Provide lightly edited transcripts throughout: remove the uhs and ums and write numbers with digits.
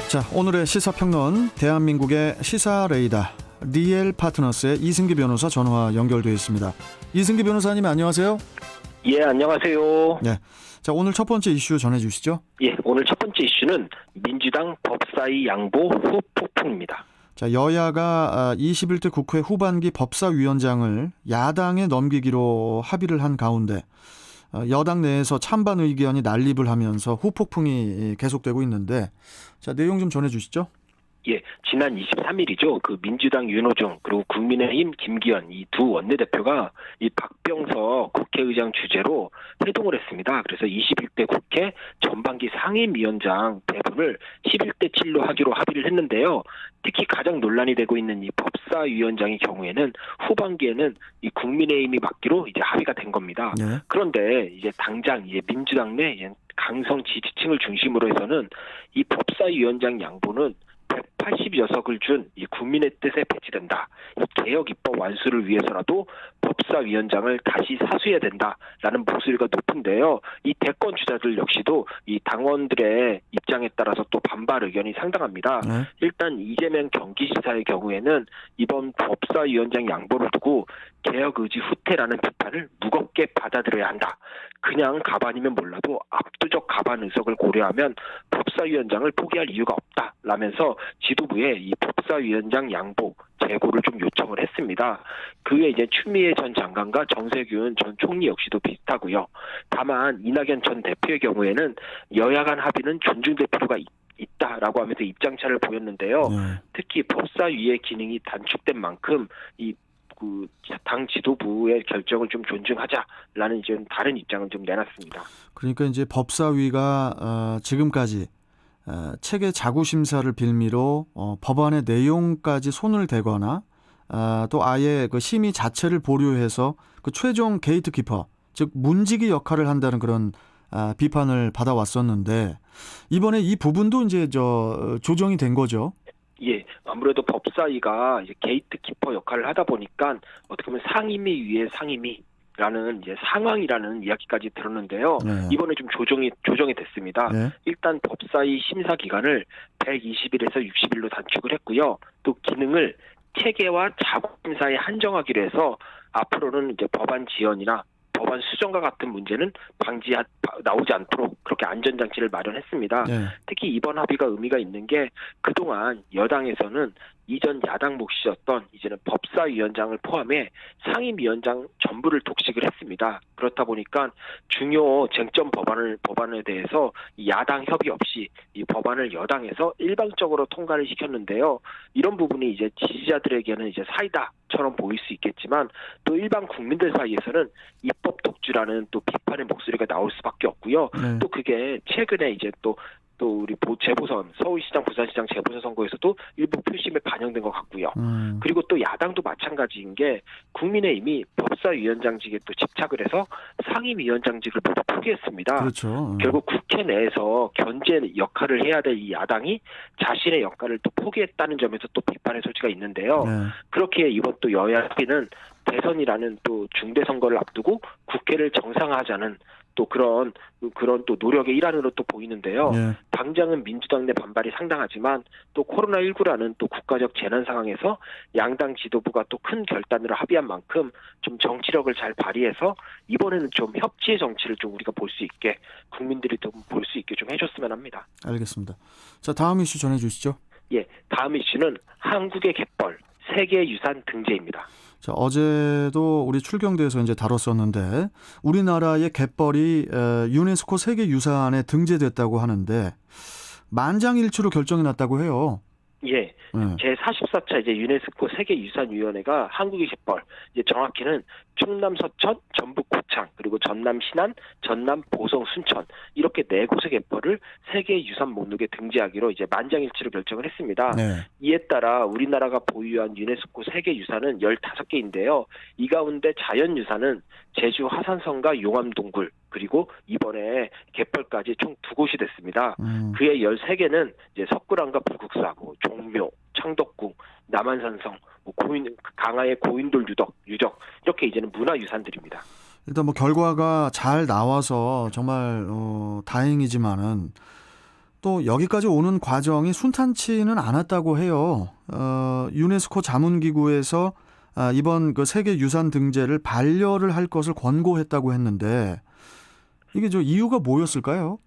자, 오늘의 시사평론 대한민국의 시사레이더 리엘 파트너스의 이승기 변호사 전화 연결되어 있습니다. 이승기 변호사님 안녕하세요. 예, 안녕하세요. 네, 자 오늘 첫 번째 이슈 전해주시죠. 예, 오늘 첫 번째 이슈는 민주당 법사위 양보 후폭풍입니다. 자, 여야가 21대 국회 후반기 법사위원장을 야당에 넘기기로 합의를 한 가운데 여당 내에서 찬반 의견이 난립을 하면서 후폭풍이 계속되고 있는데, 자 내용 좀 전해주시죠. 예, 지난 23일이죠. 그 민주당 윤호중 그리고 국민의힘 김기현 이 두 원내대표가 이 박병석 국회의장 주재로 회동을 했습니다. 그래서 21대 국회 전반기 상임위원장 배분을 11대 7로 하기로 합의를 했는데요. 특히 가장 논란이 되고 있는 이 법사위원장의 경우에는 후반기에는 이 국민의힘이 맡기로 이제 합의가 된 겁니다. 네. 그런데 이제 당장 이제 민주당 내 강성 지지층을 중심으로 해서는 이 법사위원장 양보는 180여석을 준 이 국민의 뜻에 배치된다. 이 개혁 입법 완수를 위해서라도 법사위원장을 다시 사수해야 된다라는 목소리가 높은데요. 이 대권 주자들 역시도 이 당원들의 입장에 따라서 또 반발 의견이 상당합니다. 일단 이재명 경기지사의 경우에는 이번 법사위원장 양보를 두고 개혁 의지 후퇴라는 비판을 무겁게 받아들여야 한다. 그냥 가반이면 몰라도 압도적 가반 의석을 고려하면 법사위원장을 포기할 이유가 없다라면서 지도부에 이 법사위원장 양보 재고를 좀 요청을 했습니다. 그에 이제 추미애 전 장관과 정세균 전 총리 역시도 비슷하고요. 다만 이낙연 전 대표의 경우에는 여야 간 합의는 존중될 필요가 있다라고 하면서 입장차를 보였는데요. 특히 법사위의 기능이 단축된 만큼 당 지도부의 결정을 좀 존중하자라는 이제 다른 입장을 좀 내놨습니다. 그러니까 이제 법사위가 지금까지 체계 자구 심사를 빌미로 법안의 내용까지 손을 대거나 또 아예 그 심의 자체를 보류해서 그 최종 게이트키퍼, 즉 문지기 역할을 한다는 그런 비판을 받아왔었는데, 이번에 이 부분도 이제 조정이 된 거죠. 예, 아무래도 법사위가 이제 게이트키퍼 역할을 하다 보니까 어떻게 보면 상임위 위에 상임위라는 이제 상황이라는 이야기까지 들었는데요. 이번에 좀 조정이 됐습니다. 일단 법사위 심사 기간을 120일에서 60일로 단축을 했고요. 또 기능을 체계와 자구 심사에 한정하기로 해서 앞으로는 이제 법안 지연이나 법안 수정과 같은 문제는 나오지 않도록 그렇게 안전장치를 마련했습니다. 특히 이번 합의가 의미가 있는 게 그동안 여당에서는 이전 야당 몫이었던 이제는 법사위원장을 포함해 상임위원장 전부를 독식을 했습니다. 그렇다 보니까 중요 쟁점 법안에 대해서 야당 협의 없이 이 법안을 여당에서 일방적으로 통과를 시켰는데요. 이런 부분이 이제 지지자들에게는 이제 사이다처럼 보일 수 있겠지만 또 일반 국민들 사이에서는 입법 독주라는 또 비판의 목소리가 나올 수밖에 없고요. 또 그게 최근에 이제 또 우리 재보선 서울시장, 부산시장 재보선 선거에서도 일부 표심에 반영된 것 같고요. 그리고 또 야당도 마찬가지인 게 국민의힘이 법사위원장직에 또 집착을 해서 상임위원장직을 모두 포기했습니다. 그렇죠. 결국 국회 내에서 견제 역할을 해야 될 이 야당이 자신의 역할을 또 포기했다는 점에서 또 비판의 소지가 있는데요. 그렇게 이번 또 여야 합의는 대선이라는 또 중대 선거를 앞두고 국회를 정상화하자는 또 그런 또 노력의 일환으로 또 보이는데요. 당장은 민주당 내 반발이 상당하지만 또 코로나19라는 또 국가적 재난 상황에서 양당 지도부가 또 큰 결단으로 합의한 만큼 좀 정치력을 잘 발휘해서 이번에는 좀 협치의 정치를 좀 우리가 볼 수 있게, 국민들이 좀 볼 수 있게 좀 해줬으면 합니다. 알겠습니다. 자, 다음 이슈 전해주시죠. 예, 다음 이슈는 한국의 갯벌 세계유산 등재입니다. 자, 어제도 우리 출경대에서 이제 다뤘었는데, 우리나라의 갯벌이 유네스코 세계유산에 등재됐다고 하는데 만장일치로 결정이 났다고 해요. 예, 제44차 이제 유네스코 세계유산위원회가 한국의 갯벌, 이제 정확히는 충남 서천, 전북 고창, 그리고 전남 신안, 전남 보성 순천 이렇게 네 곳의 갯벌을 세계유산 목록에 등재하기로 이제 만장일치로 결정을 했습니다. 이에 따라 우리나라가 보유한 유네스코 세계유산은 15개인데요. 이 가운데 자연유산은 제주 화산성과 용암동굴, 그리고 이번에 갯벌까지 총 2곳이 됐습니다. 그의 13개는 이제 석굴암과 불국사, 종묘, 창덕궁, 남한산성, 강화의 고인돌 유적 이렇게 이제는 문화유산들입니다. 일단 결과가 잘 나와서 정말 다행이지만은 또 여기까지 오는 과정이 순탄치는 않았다고 해요. 유네스코 자문기구에서 이번 그 세계유산 등재를 반려를 할 것을 권고했다고 했는데 이게 저 이유가 뭐였을까요?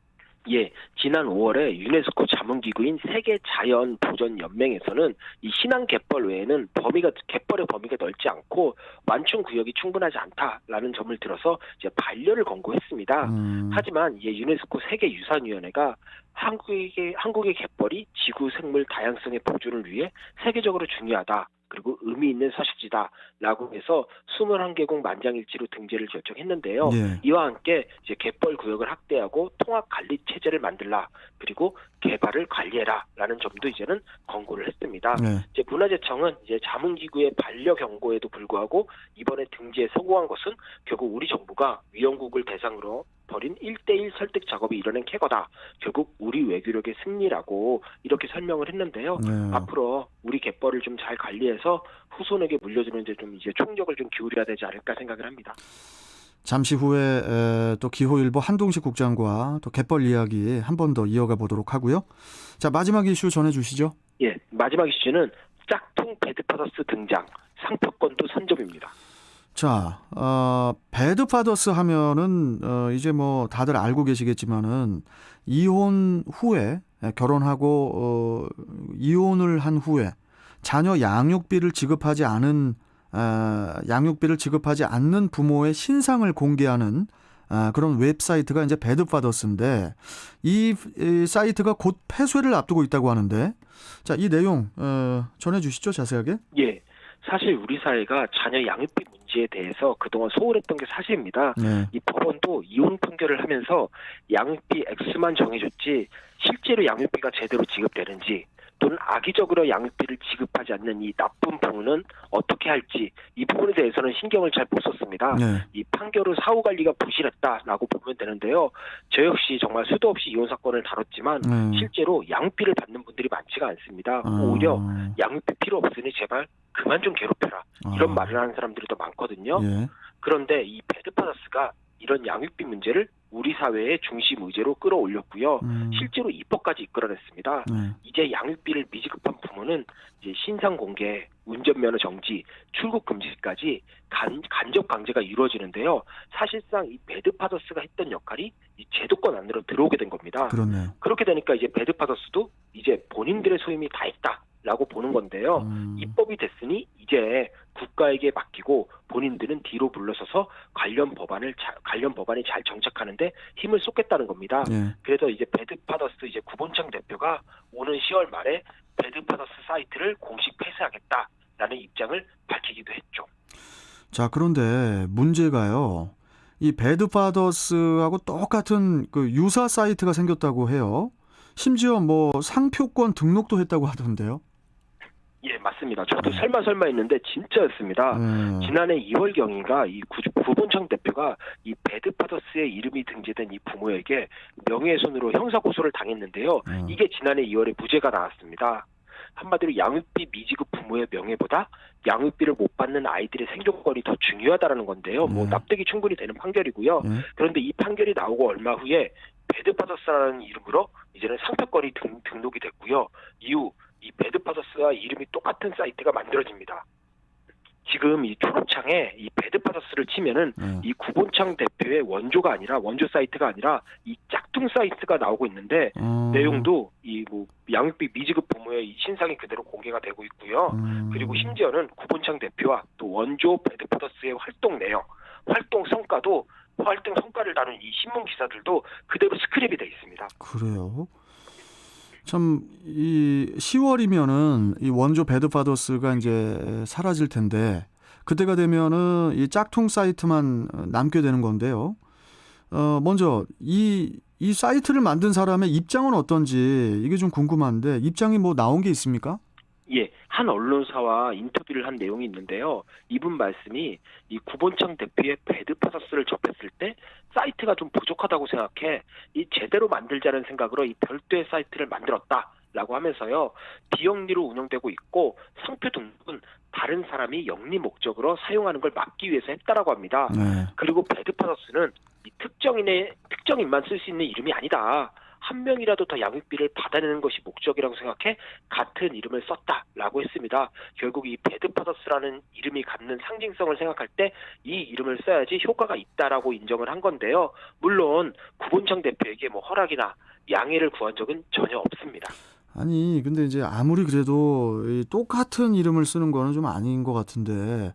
예, 지난 5월에 유네스코 자문기구인 세계자연보전연맹에서는 이 신안 갯벌 외에는 갯벌의 범위가 넓지 않고 완충 구역이 충분하지 않다라는 점을 들어서 이제 반려를 권고했습니다. 하지만 유네스코 세계유산위원회가 한국의 갯벌이 지구 생물 다양성의 보존을 위해 세계적으로 중요하다. 그리고 의미 있는 서식지다라고 해서 21개국 만장일치로 등재를 결정했는데요. 예. 이와 함께 이제 갯벌 구역을 확대하고 통합 관리 체제를 만들라. 그리고 개발을 관리해라라는 점도 이제는 권고를 했습니다. 네. 이제 문화재청은 이제 자문기구의 반려 경고에도 불구하고 이번에 등재에 성공한 것은 결국 우리 정부가 위원국을 대상으로 벌인 1대1 설득 작업이 이뤄낸 쾌거다. 결국 우리 외교력의 승리라고 이렇게 설명을 했는데요. 네. 앞으로 우리 갯벌을 좀 잘 관리해서 후손에게 물려주는 데 좀 이제 총력을 좀 기울여야 되지 않을까 생각을 합니다. 잠시 후에 또 기호일보 한동식 국장과 또 갯벌 이야기 한 번 더 이어가 보도록 하고요. 자, 마지막 이슈 전해주시죠. 예, 마지막 이슈는 짝퉁 배드파더스 등장, 상표권도 선점입니다. 자, 배드파더스 하면은 이제 뭐 다들 알고 계시겠지만은 이혼 후에 결혼하고 이혼을 한 후에 자녀 양육비를 지급하지 않는 부모의 신상을 공개하는 그런 웹사이트가 이제 배드파더스인데 이 사이트가 곧 폐쇄를 앞두고 있다고 하는데 자, 이 내용 전해주시죠, 자세하게. 예. 사실 우리 사회가 자녀 양육비 문제에 대해서 그동안 소홀했던 게 사실입니다. 네. 이 법원도 이혼 판결을 하면서 양육비 액수만 정해줬지 실제로 양육비가 제대로 지급되는지 또는 악의적으로 양육비를 지급하지 않는 이 나쁜 부모는 어떻게 할지 이 부분에 대해서는 신경을 잘 못 썼습니다. 네. 이 판결 후 사후 관리가 부실했다라고 보면 되는데요. 저 역시 정말 수도 없이 이혼 사건을 다뤘지만 실제로 양육비를 받는 분들이 많지가 않습니다. 오히려 양육비 필요 없으니 제발 그만 좀 괴롭혀라. 이런 말을 하는 사람들이 더 많거든요. 예. 그런데 이 배드파더스가 이런 양육비 문제를 우리 사회의 중심 의제로 끌어올렸고요. 실제로 입법까지 이끌어냈습니다. 이제 양육비를 미지급한 부모는 이제 신상 공개, 운전면허 정지, 출국 금지까지 간접 강제가 이루어지는데요. 사실상 이 배드파더스가 했던 역할이 이 제도권 안으로 들어오게 된 겁니다. 그렇네요. 그렇게 되니까 이제 배드파더스도 이제 본인들의 소임이 다 했다라고 보는 건데요. 입법이 됐으니 이제 국가에게 맡기고 본인들은 뒤로 물러서서 관련 법안이 잘 정착하는데 힘을 쏟겠다는 겁니다. 예. 그래서 이제 배드파더스 이제 구본창 대표가 오는 10월 말에 배드파더스 사이트를 공식 폐쇄하겠다라는 입장을 밝히기도 했죠. 자, 그런데 문제가요. 이 배드파더스하고 똑같은 그 유사 사이트가 생겼다고 해요. 심지어 뭐 상표권 등록도 했다고 하던데요. 예, 맞습니다. 저도 설마 했는데 진짜였습니다. 지난해 2월경인가 이 구본창 대표가 이 배드파더스의 이름이 등재된 이 부모에게 명예훼손으로 형사고소를 당했는데요. 이게 지난해 2월에 무죄가 나왔습니다. 한마디로 양육비 미지급 부모의 명예보다 양육비를 못 받는 아이들의 생존권이 더 중요하다는 건데요. 뭐 납득이 충분히 되는 판결이고요. 그런데 이 판결이 나오고 얼마 후에 배드파더스라는 이름으로 이제는 상표권이 등록이 됐고요. 이후 이 배드파더스와 이름이 똑같은 사이트가 만들어집니다. 지금 이 초록창에 이 배드파더스를 치면은 이 구본창 대표의 원조 사이트가 아니라 이 짝퉁 사이트가 나오고 있는데 내용도 이 뭐 양육비 미지급 부모의 이 신상이 그대로 공개가 되고 있고요. 그리고 심지어는 구본창 대표와 또 원조 배드파더스의 활동 내용, 활동 성과를 다룬 이 신문 기사들도 그대로 스크랩이 돼 있습니다. 그래요? 참, 이 10월이면은 이 원조 배드파더스가 이제 사라질 텐데, 그때가 되면은 이 짝퉁 사이트만 남게 되는 건데요. 먼저 이 사이트를 만든 사람의 입장은 어떤지 이게 좀 궁금한데, 입장이 뭐 나온 게 있습니까? 예, 한 언론사와 인터뷰를 한 내용이 있는데요. 이분 말씀이 이 구본창 대표의 배드파더스를 접했을 때 사이트가 좀 부족하다고 생각해 이 제대로 만들자는 생각으로 이 별도의 사이트를 만들었다라고 하면서요. 비영리로 운영되고 있고 상표 등록은 다른 사람이 영리 목적으로 사용하는 걸 막기 위해서 했다라고 합니다. 그리고 배드파더스는 이 특정인만 쓸 수 있는 이름이 아니다. 한 명이라도 더 양육비를 받아내는 것이 목적이라고 생각해 같은 이름을 썼다라고 했습니다. 결국 이 배드파더스라는 이름이 갖는 상징성을 생각할 때 이 이름을 써야지 효과가 있다라고 인정을 한 건데요. 물론 구본창 대표에게 뭐 허락이나 양해를 구한 적은 전혀 없습니다. 아니, 근데 이제 아무리 그래도 이 똑같은 이름을 쓰는 거는 좀 아닌 것 같은데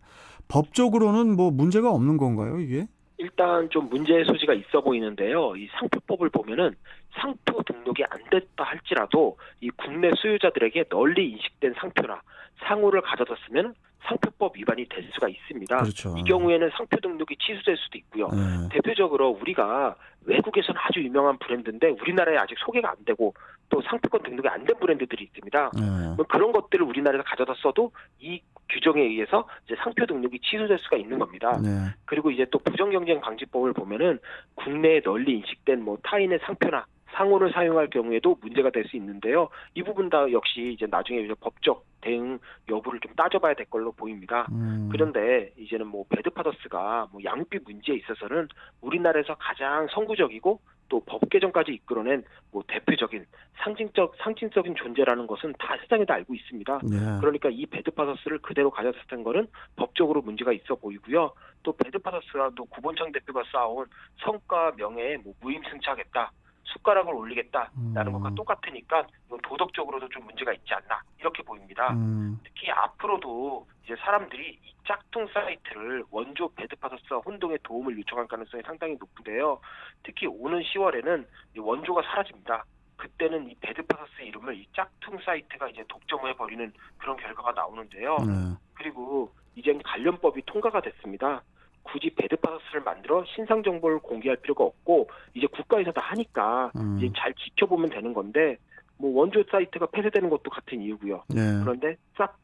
법적으로는 뭐 문제가 없는 건가요, 이게? 일단 좀 문제의 소지가 있어 보이는데요. 이 상표법을 보면은 상표 등록이 안 됐다 할지라도 이 국내 수요자들에게 널리 인식된 상표나 상호를 가져다 쓰면 상표법 위반이 될 수가 있습니다. 그렇죠. 이 경우에는 상표 등록이 취소될 수도 있고요. 네. 대표적으로 우리가 외국에서는 아주 유명한 브랜드인데 우리나라에 아직 소개가 안 되고 또 상표권 등록이 안 된 브랜드들이 있습니다. 네. 뭐 그런 것들을 우리나라에서 가져다 써도 이 규정에 의해서 이제 상표 등록이 취소될 수가 있는 겁니다. 네. 그리고 이제 또 부정경쟁 방지법을 보면은 국내에 널리 인식된 뭐 타인의 상표나 상호를 사용할 경우에도 문제가 될 수 있는데요. 이 부분 다 역시 이제 나중에 이제 법적 대응 여부를 좀 따져봐야 될 걸로 보입니다. 그런데 이제는 뭐 배드파더스가 뭐 양육비 문제에 있어서는 우리나라에서 가장 선구적이고 또 법 개정까지 이끌어낸 뭐 대표적인 상징적인 존재라는 것은 다 세상에 다 알고 있습니다. 네. 그러니까 이 배드파더스를 그대로 가져갔던 거는 법적으로 문제가 있어 보이고요. 또 배드파더스가 또 구본창 대표가 쌓아온 성과 명예에 뭐 무임승차하겠다, 숟가락을 올리겠다라는 것과 똑같으니까 이건 도덕적으로도 좀 문제가 있지 않나 이렇게 보입니다. 특히 앞으로도 이제 사람들이 이 짝퉁 사이트를 원조 배드파더스와 혼동에 도움을 요청할 가능성이 상당히 높은데요. 특히 오는 10월에는 이 원조가 사라집니다. 그때는 이 배드파더스 이름을 이 짝퉁 사이트가 이제 독점해 버리는 그런 결과가 나오는데요. 네. 그리고 이젠 관련법이 통과가 됐습니다. 굳이 배드파더스를 만들어 신상 정보를 공개할 필요가 없고 이제 국가에서 다 하니까 이제 잘 지켜보면 되는 건데 뭐 원조 사이트가 폐쇄되는 것도 같은 이유고요. 네. 그런데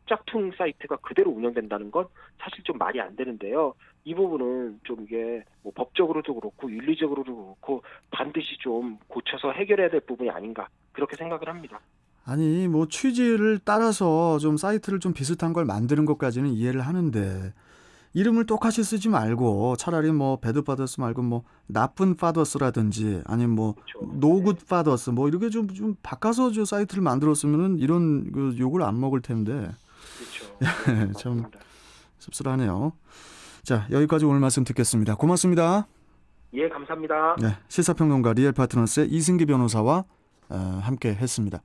짝퉁 사이트가 그대로 운영된다는 건 사실 좀 말이 안 되는데요. 이 부분은 좀 이게 뭐 법적으로도 그렇고 윤리적으로도 그렇고 반드시 좀 고쳐서 해결해야 될 부분이 아닌가 그렇게 생각을 합니다. 아니, 뭐 취지를 따라서 좀 사이트를 좀 비슷한 걸 만드는 것까지는 이해를 하는데 이름을 똑같이 쓰지 말고 차라리 뭐 배드파더스 말고 뭐 나쁜 파더스라든지 아니면 뭐 그렇죠. 노굿 파더스 뭐 이렇게 좀 바꿔서 저 사이트를 만들었으면은 이런 그 욕을 안 먹을 텐데. 그렇죠. 참 씁쓸하네요. 자, 여기까지 오늘 말씀 듣겠습니다. 고맙습니다. 예, 감사합니다. 네, 시사평론가 리얼파트너스의 이승기 변호사와 함께 했습니다.